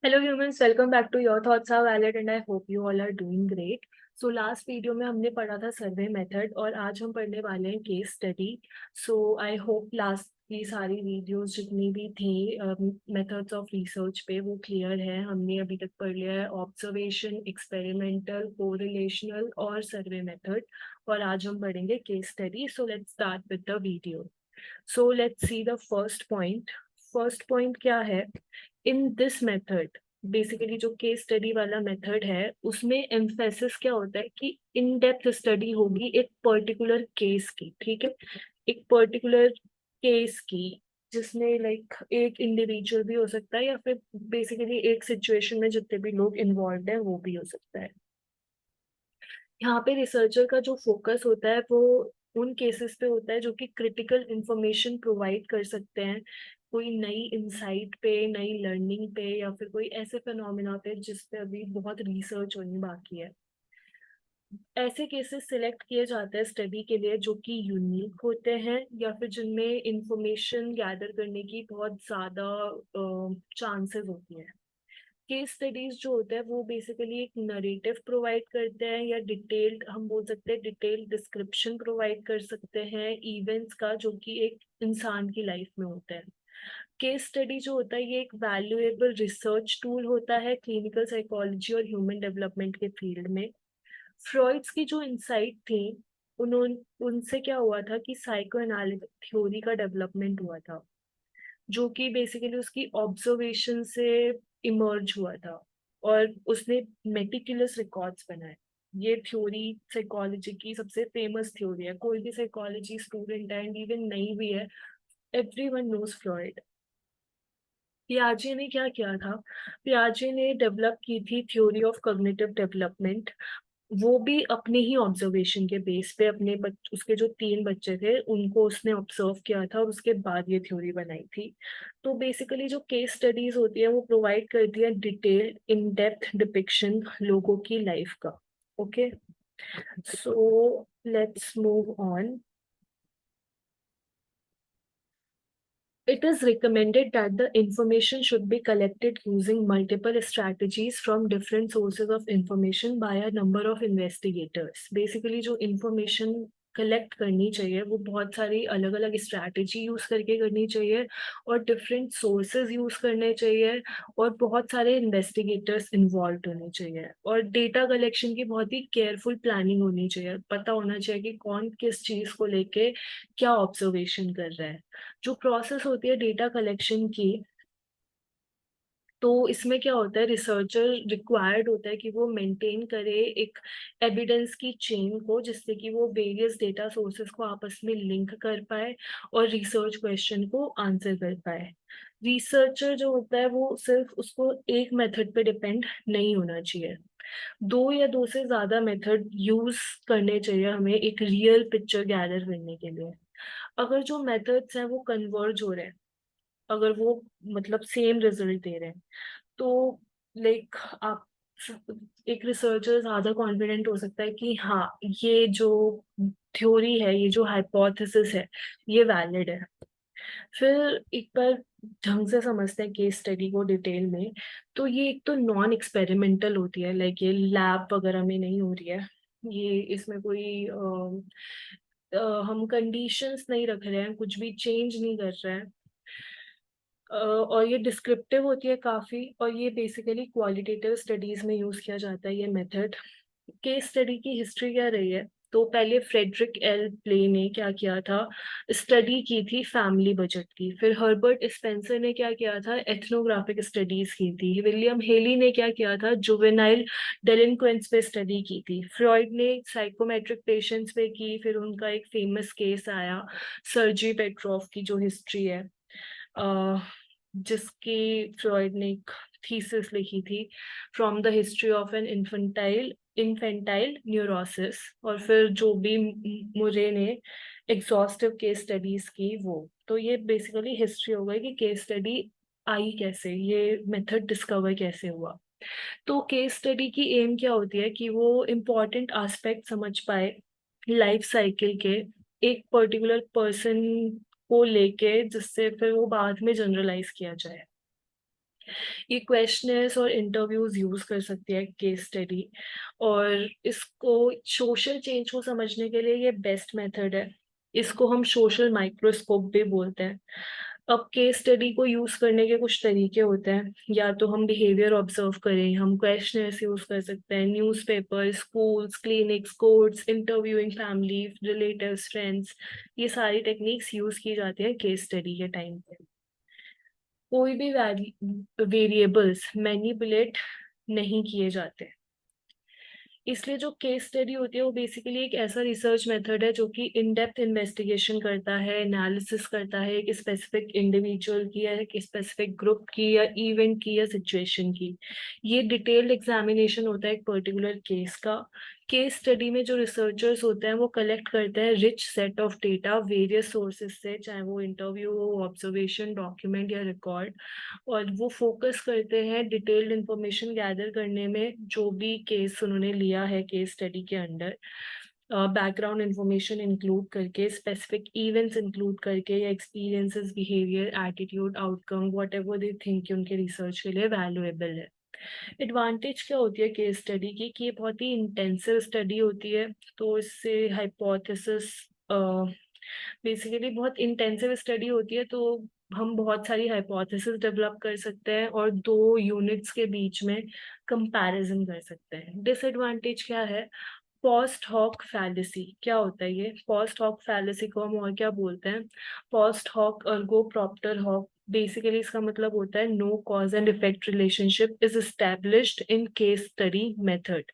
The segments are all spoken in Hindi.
Hello humans, welcome back to your thoughts are valid and I hope you all are doing great. So last video में हमने पढ़ा था सर्वे मेथड और आज हम पढ़ने वाले हैं case study. So I hope last की सारी वीडियोस जितनी भी थी मेथड्स ऑफ रिसर्च पे वो क्लियर है। हमने अभी तक पढ़ लिया है ऑब्जर्वेशन, एक्सपेरिमेंटल, कोरिलेशनल और सर्वे मेथड, और आज हम पढ़ेंगे case study. So let's start with the video. So let's see the first point. First point क्या है? इन दिस मेथड, बेसिकली जो केस स्टडी वाला मेथड है उसमें एम्फेसिस क्या होता है कि इन डेप्थ स्टडी होगी एक पर्टिकुलर केस की। ठीक है, एक पर्टिकुलर केस की, जिसमें लाइक एक इंडिविजुअल भी हो सकता है या फिर बेसिकली एक सिचुएशन में जितने भी लोग इन्वॉल्व हैं वो भी हो सकता है। यहाँ पे रिसर्चर का जो फोकस होता है वो उन केसेस पे होता है जो कि क्रिटिकल इंफॉर्मेशन प्रोवाइड कर सकते हैं, कोई नई इंसाइट पे, नई लर्निंग पे, या फिर कोई ऐसे फिनोमिना पे जिस पे अभी बहुत रिसर्च होनी बाकी है। ऐसे केसेस सिलेक्ट किए जाते हैं स्टडी के लिए जो कि यूनिक होते हैं या फिर जिनमें इंफॉर्मेशन गैदर करने की बहुत ज़्यादा चांसेस होती हैं। केस स्टडीज जो होते हैं वो बेसिकली एक नरेटिव प्रोवाइड करते हैं या डिटेल्ड, हम बोल सकते हैं डिटेल्ड डिस्क्रिप्शन प्रोवाइड कर सकते हैं इवेंट्स का जो कि एक इंसान की लाइफ में होता है। केस स्टडी जो होता है ये एक वैल्यूएबल रिसर्च टूल होता है क्लिनिकल साइकोलॉजी और ह्यूमन डेवलपमेंट के फील्ड में। फ्रॉइड्स की जो इंसाइट थी, उन्होंने उनसे क्या हुआ था कि साइको एनालिटिक थ्योरी का डेवलपमेंट हुआ था, जो कि बेसिकली उसकी ऑब्जर्वेशन से इमर्ज हुआ था और उसने मेटिकुलस रिकॉर्ड्स बनाए। ये थ्योरी साइकोलॉजी की सबसे फेमस थ्योरी है। कोई भी साइकोलॉजी स्टूडेंट है एंड इवन नहीं भी है, एवरीवन नोज फ्रॉइड। पियाजे ने क्या किया था? पियाजे ने डेवलप की थी थ्योरी ऑफ कॉग्निटिव डेवलपमेंट। वो भी अपने ही ऑब्जर्वेशन के बेस पे उसके जो तीन बच्चे थे उनको उसने ऑब्जर्व किया था और उसके बाद ये थ्योरी बनाई थी। तो बेसिकली जो केस स्टडीज होती है वो प्रोवाइड करती है डिटेल्ड इन डेप्थ डिपिक्शन लोगों की लाइफ का। Okay, so let's move on. It is recommended that the information should be collected using multiple strategies from different sources of information by a number of investigators. Basically, जो information कलेक्ट करनी चाहिए वो बहुत सारी अलग अलग स्ट्रैटेजी यूज करके करनी चाहिए और डिफरेंट सोर्सेज यूज करने चाहिए और बहुत सारे इन्वेस्टिगेटर्स इन्वॉल्व होने चाहिए और डेटा कलेक्शन की बहुत ही केयरफुल प्लानिंग होनी चाहिए। पता होना चाहिए कि कौन किस चीज को लेके क्या ऑब्जर्वेशन कर रहा है। जो प्रोसेस होती है डेटा कलेक्शन की, तो इसमें क्या होता है, रिसर्चर रिक्वायर्ड होता है कि वो मेंटेन करे एक एविडेंस की चेन को, जिससे कि वो वेरियस डेटा सोर्सेज को आपस में लिंक कर पाए और रिसर्च क्वेश्चन को आंसर कर पाए। रिसर्चर जो होता है वो सिर्फ उसको एक मेथड पे डिपेंड नहीं होना चाहिए, दो या दो से ज्यादा मेथड यूज करने चाहिए हमें एक रियल पिक्चर गैदर करने के लिए। अगर जो मेथड्स हैं वो कन्वर्ज हो रहे हैं, अगर वो मतलब सेम रिजल्ट दे रहे हैं, तो लाइक आप, एक रिसर्चर ज्यादा कॉन्फिडेंट हो सकता है कि हाँ, ये जो थ्योरी है, ये जो हाइपोथेसिस है, ये वैलिड है। फिर एक बार ढंग से समझते हैं केस स्टडी को डिटेल में, तो ये एक तो नॉन एक्सपेरिमेंटल होती है, लाइक ये लैब वगैरह में नहीं हो रही है। ये इसमें कोई हम कंडीशंस नहीं रख रहे हैं, कुछ भी चेंज नहीं कर रहे हैं। और ये डिस्क्रिप्टिव होती है काफी, और ये बेसिकली क्वालिटेटिव स्टडीज में यूज किया जाता है ये मेथड। केस स्टडी की हिस्ट्री क्या रही है? तो पहले फ्रेडरिक एल प्ले ने क्या किया था, स्टडी की थी फैमिली बजट की। फिर हर्बर्ट स्पेंसर ने क्या किया था, एथनोग्राफिक स्टडीज की थी। विलियम हेली ने क्या किया था, जुवेनाइल डेलिंक्वेंट्स पे स्टडी की थी। फ्रॉइड ने साइकोमेट्रिक पेशेंट्स पे की। फिर उनका एक फेमस केस आया, सर्जी पेट्रोफ की जो हिस्ट्री है, जिसकी फ्रॉइड ने एक थीसिस लिखी थी, from the history of an infantile neurosis. और फिर जो भी मुरे ने एग्जॉस्टिव केस स्टडीज की वो। तो ये बेसिकली हिस्ट्री हो गई कि केस स्टडी आई कैसे, ये मेथड डिस्कवर कैसे हुआ। तो केस स्टडी की एम क्या होती है कि वो इम्पोर्टेंट एस्पेक्ट समझ पाए लाइफ साइकिल के एक पर्टिकुलर पर्सन को लेके, जिससे फिर वो बाद में जनरलाइज किया जाए। ये क्वेश्चनर्स और इंटरव्यूज यूज कर सकती है केस स्टडी, और इसको सोशल चेंज को समझने के लिए ये बेस्ट मेथड है। इसको हम सोशल माइक्रोस्कोप भी बोलते हैं। अब केस स्टडी को यूज करने के कुछ तरीके होते हैं, या तो हम बिहेवियर ऑब्जर्व करें, हम क्वेश्चनर्स यूज कर सकते हैं, newspaper, schools, clinics, courts, interviewing family, relatives, friends, ये सारी टेक्निक्स यूज की जाती है केस स्टडी के टाइम पे। कोई भी वेरिएबल्स मैनिपुलेट नहीं किए जाते। इसलिए जो केस स्टडी होती है वो बेसिकली एक ऐसा रिसर्च मेथड है जो कि इन डेप्थ इन्वेस्टिगेशन करता है, एनालिसिस करता है एक स्पेसिफिक इंडिविजुअल की या एक स्पेसिफिक ग्रुप की या इवेंट की या सिचुएशन की। ये डिटेल्ड एग्जामिनेशन होता है एक पर्टिकुलर केस का। केस स्टडी में जो रिसर्चर्स होते हैं वो कलेक्ट करते हैं rich set of data various sources से, चाहे वो इंटरव्यू हो, ऑब्जर्वेशन, डॉक्यूमेंट या रिकॉर्ड। और वो फोकस करते हैं डिटेल्ड इंफॉर्मेशन गैदर करने में, जो भी केस उन्होंने लिया है केस स्टडी के अंडर। बैकग्राउंड इंफॉर्मेशन इंक्लूड करके, स्पेसिफिक इवेंट्स इंक्लूड करके, या experiences, behaviour, attitude, outcome, what ever they think उनके रिसर्च के लिए वैल्यूएबल है। एडवांटेज क्या होती है केस स्टडी की, कि ये बहुत ही इंटेंसिव स्टडी होती है। तो इससे हाइपोथेसिस, बेसिकली बहुत इंटेंसिव स्टडी होती है, तो हम बहुत सारी हाइपोथेसिस डेवलप कर सकते हैं और दो यूनिट्स के बीच में कंपैरिजन कर सकते हैं। डिसएडवांटेज क्या है? Post hoc fallacy. क्या होता है ये पोस्ट हॉक फैलेसी? को हम और क्या बोलते हैं? Post hoc ergo propter hoc. Basically इसका मतलब होता है no cause and effect relationship is established in case study method.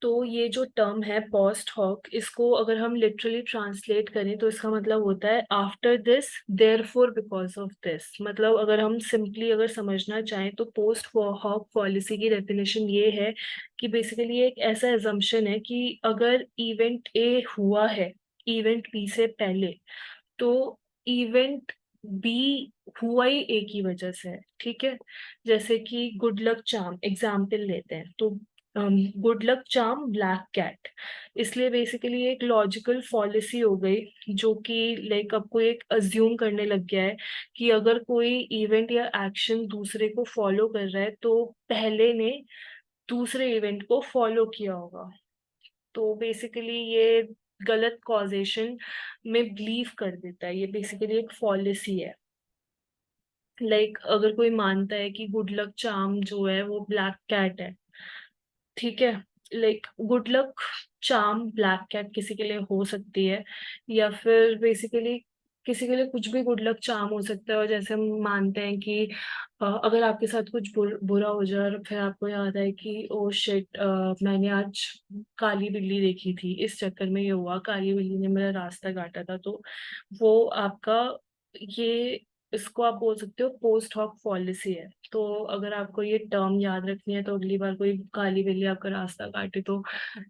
तो ये जो टर्म है पोस्ट हॉक, इसको अगर हम लिटरली ट्रांसलेट करें तो इसका मतलब होता है after this therefore because of this. मतलब अगर हम सिंपली अगर समझना चाहें तो पोस्ट हॉक पॉलिसी की डेफिनेशन ये है कि बेसिकली एक ऐसा एजम्पशन है कि अगर इवेंट ए हुआ है इवेंट बी से पहले, तो इवेंट बी हुआ ही ए की वजह से है। ठीक है, जैसे कि गुड लक चार्म एग्जाम्पल लेते हैं, तो good luck charm black cat. इसलिए बेसिकली एक लॉजिकल फॉलिसी हो गई, जो कि लाइक आपको एक अज्यूम करने लग गया है कि अगर कोई इवेंट या एक्शन दूसरे को फॉलो कर रहा है तो पहले ने दूसरे इवेंट को फॉलो किया होगा। तो बेसिकली ये गलत कॉजेशन में बिलीव कर देता है। ये बेसिकली एक पॉलिसी है। लाइक अगर कोई मानता है कि गुड लक चार्म जो है वो ब्लैक कैट है, ठीक है, like good luck charm black cat किसी के लिए हो सकती है, या फिर बेसिकली किसी के लिए कुछ भी गुड लक चार्म हो सकता है। और जैसे हम मानते हैं कि अगर आपके साथ कुछ बुरा हो जाए और फिर आपको याद है कि ओ शिट, मैंने आज काली बिल्ली देखी थी, इस चक्कर में ये हुआ, काली बिल्ली ने मेरा रास्ता काटा था, तो वो आपका ये इसको आप बोल सकते हो पोस्ट हॉक पॉलिसी है। तो अगर आपको ये टर्म याद रखनी है तो अगली बार कोई काली बिल्ली आपका रास्ता काटे तो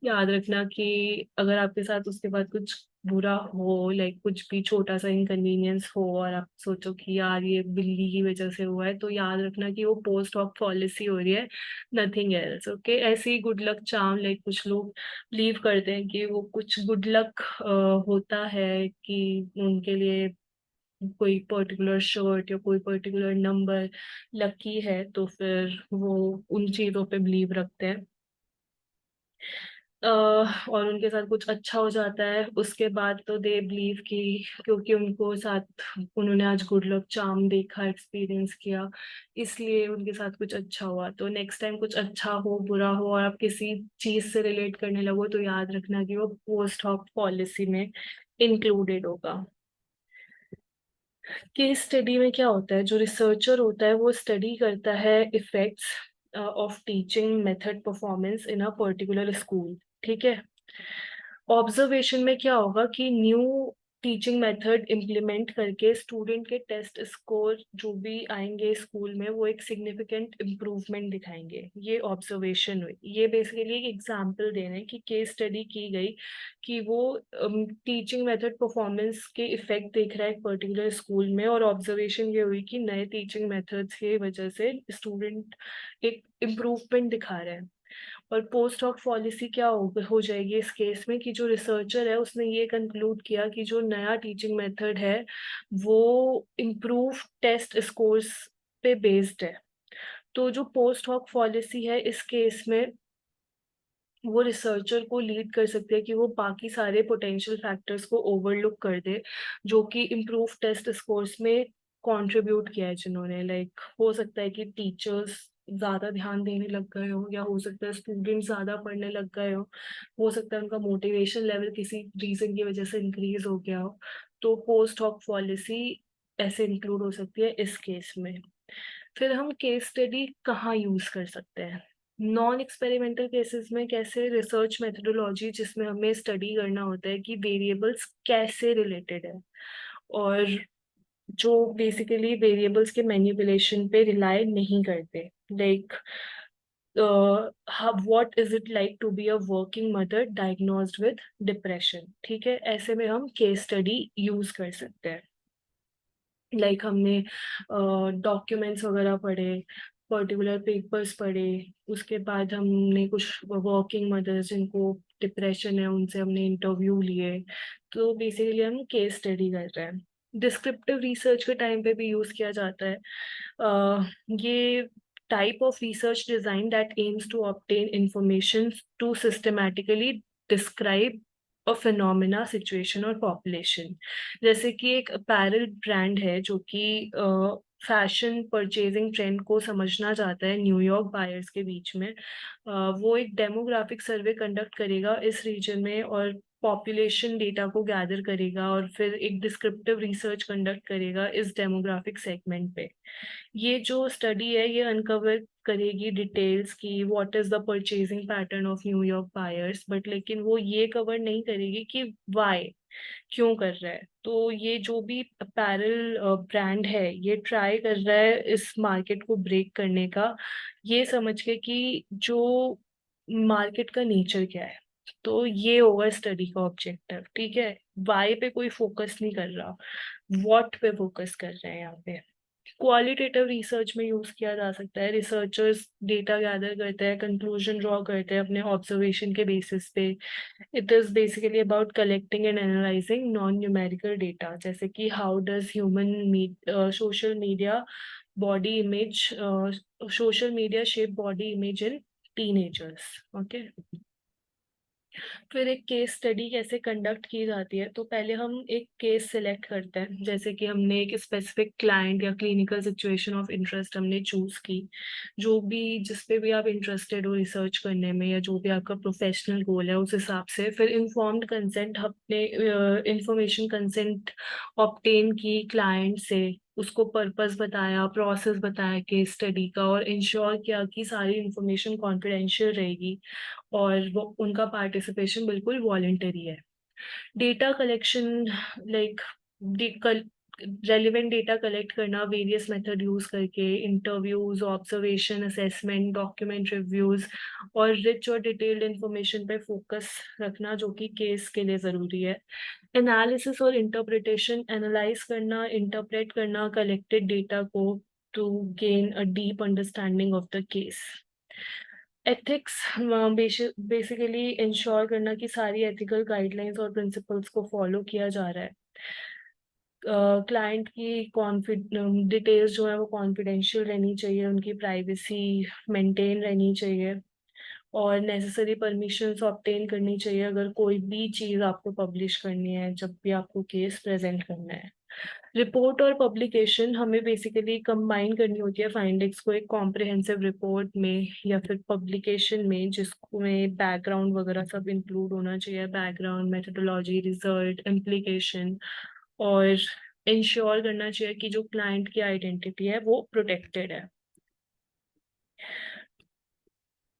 याद रखना कि अगर आपके साथ उसके बाद कुछ बुरा हो, लाइक कुछ भी छोटा सा इनकन्वीनियंस हो और आप सोचो कि यार ये बिल्ली की वजह से हुआ है, तो याद रखना कि वो पोस्ट हॉक पॉलिसी हो रही है, नथिंग एल्स। ओके, ऐसे ही गुड लक चार्म, लाइक कुछ लोग बिलीव करते हैं कि वो कुछ गुड लक होता है कि उनके लिए कोई पर्टिकुलर शर्ट या कोई पर्टिकुलर नंबर लकी है, तो फिर वो उन चीजों पे बिलीव रखते हैं। और उनके साथ कुछ अच्छा हो जाता है उसके बाद तो दे बिलीव कि क्योंकि उनको साथ उन्होंने आज गुड लक चार्म देखा, एक्सपीरियंस किया, इसलिए उनके साथ कुछ अच्छा हुआ। तो नेक्स्ट टाइम कुछ अच्छा हो बुरा हो और आप किसी चीज से रिलेट करने लगो तो याद रखना कि वो पोस्ट हॉक पॉलिसी में इंक्लूडेड होगा। केस स्टडी में क्या होता है, जो रिसर्चर होता है वो स्टडी करता है effects of teaching method performance in a particular school. ठीक है, ऑब्जर्वेशन में क्या होगा कि न्यू टीचिंग मेथड इम्प्लीमेंट करके स्टूडेंट के टेस्ट स्कोर जो भी आएंगे स्कूल में वो एक सिग्निफिकेंट इम्प्रूवमेंट दिखाएंगे। ये ऑब्जर्वेशन हुई। ये बेसिकली एक एग्जांपल दे रहे हैं कि केस स्टडी की गई कि वो टीचिंग मेथड परफॉर्मेंस के इफेक्ट देख रहा है एक पर्टिकुलर स्कूल में, और ऑब्जर्वेशन ये हुई कि नए टीचिंग मेथड्स की वजह से स्टूडेंट एक इम्प्रूवमेंट दिखा रहे हैं। और पोस्ट हॉक पॉलिसी क्या हो जाएगी इस केस में, कि जो रिसर्चर है उसने ये कंक्लूड किया कि जो नया टीचिंग मेथड है वो इम्प्रूव टेस्ट स्कोर्स पे बेस्ड है। तो जो पोस्ट हॉक पॉलिसी है इस केस में वो रिसर्चर को लीड कर सकते हैं कि वो बाकी सारे पोटेंशियल फैक्टर्स को ओवरलुक कर दे जो कि इम्प्रूव टेस्ट स्कोर्स में कंट्रीब्यूट किया है जिन्होंने। लाइक हो सकता है कि टीचर्स ज्यादा ध्यान देने लग गए हो, या हो सकता है स्टूडेंट्स ज्यादा पढ़ने लग गए हो सकता है उनका मोटिवेशन लेवल किसी रीजन की वजह से इंक्रीज हो गया हो। तो पोस्ट हॉक पॉलिसी ऐसे इंक्लूड हो सकती है इस केस में। फिर हम केस स्टडी कहाँ यूज कर सकते हैं? नॉन एक्सपेरिमेंटल केसेस में कैसे? रिसर्च मेथोडोलॉजी जिसमें हमें स्टडी करना होता है कि वेरिएबल्स कैसे रिलेटेड है, और जो बेसिकली वेरिएबल्स के मैनिपुलेशन पे रिलाई नहीं करते। Like what is it like to be a working mother diagnosed with depression. ठीक है, ऐसे में हम केस स्टडी यूज कर सकते हैं। लाइक हमने डॉक्यूमेंट्स वगैरह पढ़े, पर्टिकुलर पेपर्स पढ़े, उसके बाद हमने कुछ वर्किंग मदर्स जिनको डिप्रेशन है उनसे हमने इंटरव्यू लिए। तो बेसिकली हम केस स्टडी कर रहे हैं। डिस्क्रिप्टिव रिसर्च के टाइम पे भी यूज किया जाता है। ये type of research design that aims to obtain information to systematically describe a phenomena, situation और पॉपुलेशन। जैसे कि एक अपैरल ब्रांड है जो कि फैशन परचेजिंग ट्रेंड को समझना चाहता है न्यूयॉर्क बायर्स के बीच में। वो एक डेमोग्राफिक सर्वे कंडक्ट करेगा इस रीजन में और पॉपुलेशन डेटा को गैदर करेगा, और फिर एक डिस्क्रिप्टिव रिसर्च कंडक्ट करेगा इस डेमोग्राफिक सेगमेंट पे। ये जो स्टडी है ये अनकवर करेगी डिटेल्स की what is the purchasing pattern of New York buyers, but लेकिन वो ये कवर नहीं करेगी कि वाई, क्यों कर रहा है। तो ये जो भी अपैरल ब्रांड है ये ट्राई कर रहा है इस मार्केट को ब्रेक करने का, ये समझ के कि जो मार्केट का नेचर क्या है। तो ये होगा स्टडी का ऑब्जेक्टिव। ठीक है, वाई पे कोई फोकस नहीं कर रहा, व्हाट पे फोकस कर रहे हैं यहाँ पे। क्वालिटेटिव रिसर्च में यूज किया जा सकता है। रिसर्चर्स डेटा गैदर करते हैं, कंक्लूजन ड्रॉ करते हैं अपने ऑब्जर्वेशन के बेसिस पे। It is basically about collecting and analysing non numerical data, जैसे कि how does human social media body image social media shape body image in teenagers. Okay, फिर एक केस स्टडी कैसे कंडक्ट की जाती है? तो पहले हम एक केस सिलेक्ट करते हैं, जैसे कि हमने एक स्पेसिफिक क्लाइंट या क्लिनिकल सिचुएशन ऑफ इंटरेस्ट हमने चूज की, जो भी जिस पे भी आप इंटरेस्टेड हो रिसर्च करने में, या जो भी आपका प्रोफेशनल गोल है उस हिसाब से। फिर इन्फॉर्म्ड कंसेंट, अपने इंफॉर्मेशन कंसेंट ऑब्टेन की क्लाइंट से, उसको पर्पस बताया, प्रोसेस बताया केस स्टडी का, और इंश्योर किया कि सारी इंफॉर्मेशन कॉन्फिडेंशियल रहेगी और वो उनका पार्टिसिपेशन बिल्कुल वॉलेंटरी है। Data collection, like relevant data collect करना वेरियस मेथड यूज करके, interviews, observation, assessment, document reviews, और रिच और डिटेल्ड इंफॉर्मेशन पे फोकस रखना जो कि केस के लिए ज़रूरी है। एनालिसिस और इंटरप्रिटेशन, एनालाइज करना, इंटरप्रेट करना कलेक्टेड डेटा को to gain a deep understanding of the case. Ethics basically ensure करना कि सारी एथिकल गाइडलाइंस और प्रिंसिपल्स को फॉलो किया जा रहा है। क्लाइंट की डिटेल्स जो है वो कॉन्फिडेंशियल रहनी चाहिए, उनकी प्राइवेसी मेंटेन रहनी चाहिए, और नेसेसरी परमिशंस ऑब्टेन करनी चाहिए अगर कोई भी चीज़ आपको पब्लिश करनी है, जब भी आपको केस प्रेजेंट करना है। रिपोर्ट और पब्लिकेशन हमें बेसिकली कंबाइन करनी होती है फाइंडिंग्स को एक कॉम्प्रिहेंसिव रिपोर्ट में या फिर पब्लिकेशन में, जिसमें बैकग्राउंड वगैरह सब इंक्लूड होना चाहिए, बैकग्राउंड, मेथोडोलॉजी, रिजल्ट, इम्प्लीकेशन, और इंश्योर करना चाहिए कि जो क्लाइंट की आइडेंटिटी है वो प्रोटेक्टेड है।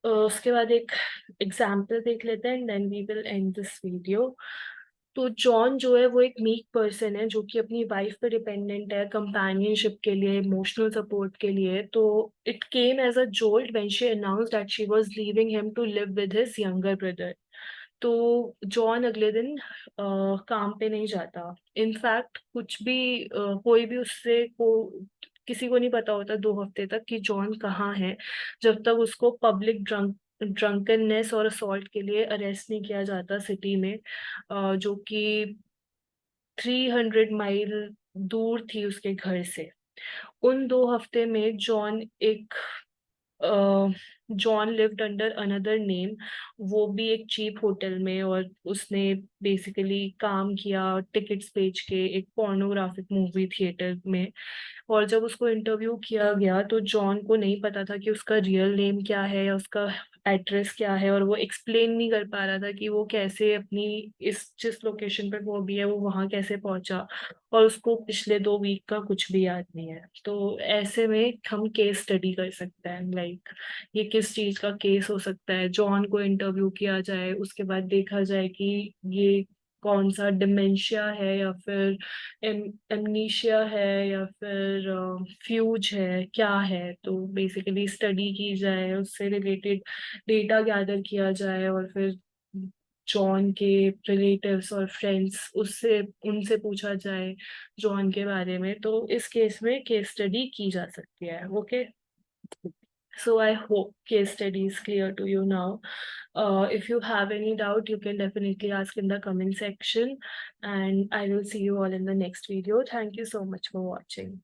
उसके बाद एक एग्जाम्पल देख लेते हैं, then we will end this video. तो जॉन जो है वो एक मीक पर्सन है जो कि अपनी वाइफ पे डिपेंडेंट है कंपेनियनशिप के लिए, इमोशनल सपोर्ट के लिए। तो it came as a jolt when she announced that she was leaving him to live with his younger brother. तो जॉन अगले दिन काम पे नहीं जाता। इनफैक्ट कुछ भी कोई भी उससे को किसी को नहीं पता होता 2 हफ्ते तक कि जॉन कहाँ है, जब तक उसको पब्लिक ड्रंकननेस और असॉल्ट के लिए अरेस्ट नहीं किया जाता सिटी में, जो कि 300 माइल दूर थी उसके घर से। उन 2 हफ्ते में John lived under another name, वो भी एक चीप होटल में, और उसने बेसिकली काम किया टिकट्स बेच के एक पोर्नोग्राफिक मूवी थिएटर में। और जब उसको इंटरव्यू किया गया तो जॉन को नहीं पता था कि उसका रियल नेम क्या है या उसका एड्रेस क्या है, और वो एक्सप्लेन नहीं कर पा रहा था कि वो कैसे अपनी इस जिस लोकेशन पे वो भी है वो वहां कैसे पहुंचा, और उसको पिछले 2 वीक का कुछ भी याद नहीं है। तो ऐसे में हम केस स्टडी कर सकते हैं, लाइक ये किस चीज का केस हो सकता है। जॉन को इंटरव्यू किया जाए, उसके बाद देखा जाए कि ये कौन सा डिमेंशिया है या फिर एमनीशिया है या फिर फ्यूज है, क्या है। तो बेसिकली स्टडी की जाए, उससे रिलेटेड डेटा गैदर किया जाए, और फिर जॉन के रिलेटिव्स और फ्रेंड्स उससे उनसे पूछा जाए जॉन के बारे में। तो इस केस में केस स्टडी की जा सकती है। Okay, so I hope case study is clear to you now. If you have any doubt, you can definitely ask in the comment section, and I will see you all in the next video. Thank you so much for watching.